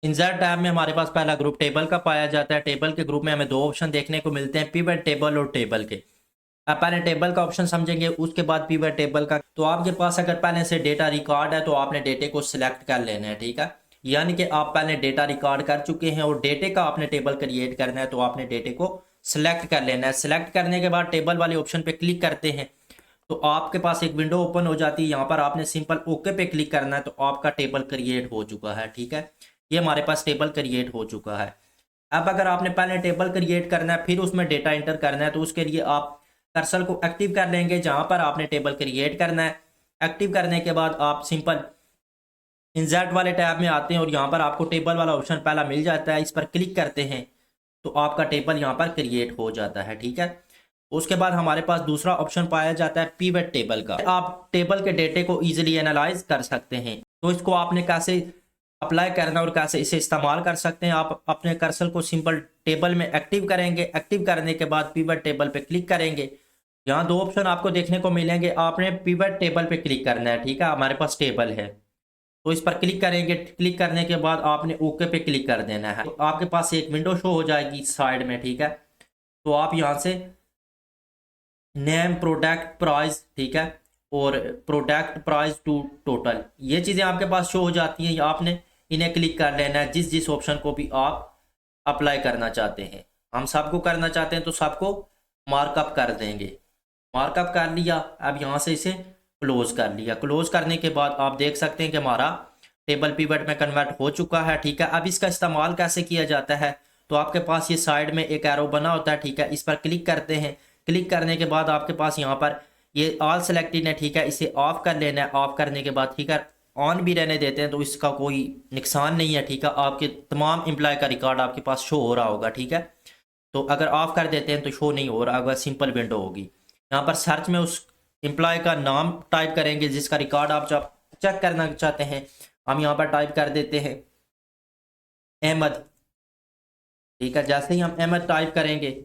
Insert tab में हमारे पास पहला ग्रुप टेबल का पाया जाता है। टेबल के ग्रुप में हमें दो ऑप्शन देखने को मिलते हैं, पिवट टेबल और टेबल के। आप पहले टेबल का ऑप्शन समझेंगे, उसके बाद पिवट टेबल का। तो आपके पास अगर पहले से डेटा रिकॉर्ड है तो आपने डेटे को सिलेक्ट कर लेना है, ठीक है। यानी कि आप पहले डेटा रिकॉर्ड कर चुके हैं और डेटे का आपने टेबल क्रिएट करना है, तो आपने डेटे को सिलेक्ट कर लेना है। सिलेक्ट करने के बाद टेबल वाले ऑप्शन पे क्लिक करते हैं तो आपके पास एक विंडो ओपन हो जाती है। यहाँ पर आपने सिंपल ओके पे क्लिक करना है तो आपका टेबल क्रिएट हो चुका है, ठीक है। ये हमारे पास टेबल क्रिएट हो चुका है। अब अगर आपने पहले टेबल क्रिएट करना है फिर उसमें डेटा एंटर करना है, तो उसके लिए आप कर्सर को एक्टिव कर लेंगे जहां पर आपने टेबल क्रिएट करना है। एक्टिव करने के बाद आप सिंपल इंसर्ट वाले टैब में आते हैं और यहाँ पर आपको टेबल वाला ऑप्शन पहला मिल जाता है। इस पर क्लिक करते हैं तो आपका टेबल यहाँ पर क्रिएट हो जाता है, ठीक है। उसके बाद हमारे पास दूसरा ऑप्शन पाया जाता है पिवट टेबल का। आप टेबल के डेटे को इजीली एनालाइज कर सकते हैं। तो इसको आपने कैसे अप्लाई करना और कैसे इसे इस्तेमाल कर सकते हैं, आप अपने कर्सर को सिंपल टेबल में एक्टिव करेंगे। एक्टिव करने के बाद पिवट टेबल पे क्लिक करेंगे। यहाँ दो ऑप्शन आपको देखने को मिलेंगे, आपने पिवट टेबल पे क्लिक करना है, ठीक है। हमारे पास टेबल है तो इस पर क्लिक करेंगे। क्लिक करने के बाद आपने ओके पे क्लिक कर देना है। तो आपके पास एक विंडो शो हो जाएगी साइड में, ठीक है। तो आप यहाँ से नेम, प्रोडक्ट, प्राइस, ठीक है, और प्रोडक्ट प्राइस टू टोटल, ये चीज़ें आपके पास शो हो जाती हैं। आपने इन्हें क्लिक कर लेना है जिस जिस ऑप्शन को भी आप अप्लाई करना चाहते हैं। हम सबको करना चाहते हैं तो सबको मार्कअप कर देंगे। मार्कअप कर लिया। अब यहाँ से इसे क्लोज कर लिया। क्लोज करने के बाद आप देख सकते हैं कि हमारा टेबल पिवट में कन्वर्ट हो चुका है, ठीक है। अब इसका इस्तेमाल कैसे किया जाता है, तो आपके पास ये साइड में एक एरो बना होता है, ठीक है। इस पर क्लिक करते हैं। क्लिक करने के बाद आपके पास यहाँ पर ये ऑल सेलेक्टेड है, ठीक है। इसे ऑफ कर लेना है। ऑफ करने के बाद, ठीक है, ऑन भी रहने देते हैं तो इसका कोई नुकसान नहीं है, ठीक है। आपके तमाम एम्प्लॉय का रिकॉर्ड आपके पास शो हो रहा होगा, ठीक है। तो अगर ऑफ कर देते हैं तो शो नहीं हो रहा होगा, सिंपल विंडो होगी। यहाँ पर सर्च में उस एम्प्लॉय का नाम टाइप करेंगे जिसका रिकॉर्ड आप चेक करना चाहते हैं। हम यहाँ पर टाइप कर देते हैं अहमद, ठीक है। जैसे ही हम अहमद टाइप करेंगे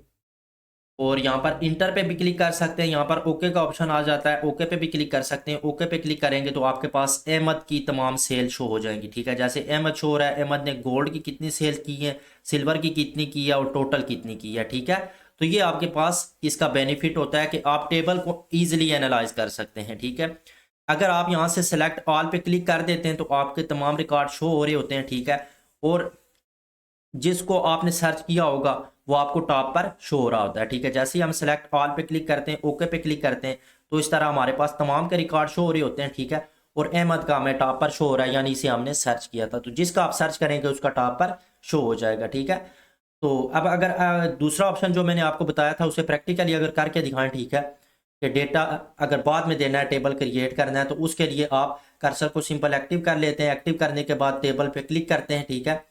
और यहाँ पर इंटर पे भी क्लिक कर सकते हैं। यहाँ पर ओके का ऑप्शन आ जाता है, ओके पे भी क्लिक कर सकते हैं। ओके पे क्लिक करेंगे तो आपके पास अहमद की तमाम सेल शो हो जाएंगी, ठीक है। जैसे अहमद शो हो रहा है, अहमद ने गोल्ड की कितनी सेल की है, सिल्वर की कितनी की है और टोटल कितनी की है, ठीक है। तो ये आपके पास इसका बेनिफिट होता है कि आप टेबल को ईजिली एनालाइज कर सकते हैं, ठीक है। अगर आप यहाँ से सेलेक्ट ऑल पे क्लिक कर देते हैं तो आपके तमाम रिकॉर्ड शो हो रहे होते हैं, ठीक है। और जिसको आपने सर्च किया होगा वो आपको टॉप पर शो हो रहा होता है, ठीक है। जैसे ही हम सेलेक्ट ऑल पे क्लिक करते हैं, ओके पे क्लिक करते हैं, तो इस तरह हमारे पास तमाम के रिकॉर्ड शो हो रहे होते हैं, ठीक है। और अहमद का हमें टॉप पर शो हो रहा है, यानी इसे हमने सर्च किया था। तो जिसका आप सर्च करेंगे उसका टॉप पर शो हो जाएगा, ठीक है। तो अब अगर दूसरा ऑप्शन जो मैंने आपको बताया था उसे प्रैक्टिकली अगर करके दिखाएं, ठीक है, कि डेटा अगर बाद में देना है, टेबल क्रिएट करना है, तो उसके लिए आप कर्सर को सिंपल एक्टिव कर लेते हैं। एक्टिव करने के बाद टेबल पे क्लिक करते हैं, ठीक है,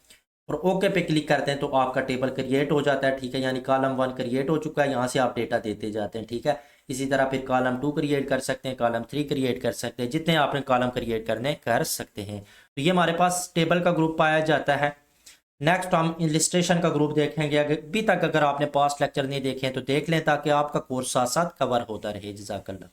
और ओके पे क्लिक करते हैं तो आपका टेबल क्रिएट हो जाता है, ठीक है। यानी कॉलम 1 क्रिएट हो चुका है। यहाँ से आप डेटा देते जाते हैं, ठीक है। इसी तरह फिर कॉलम 2 क्रिएट कर सकते हैं, कॉलम 3 क्रिएट कर सकते हैं, जितने आपने कॉलम क्रिएट करने कर सकते हैं। तो ये हमारे पास टेबल का ग्रुप पाया जाता है। नेक्स्ट हम इलिस्ट्रेशन का ग्रुप देखेंगे। अभी तक अगर आपने पास्ट लेक्चर नहीं देखे हैं तो देख लें ताकि आपका कोर्स साथ साथ कवर होता रहे। जज़ाकल्लाह।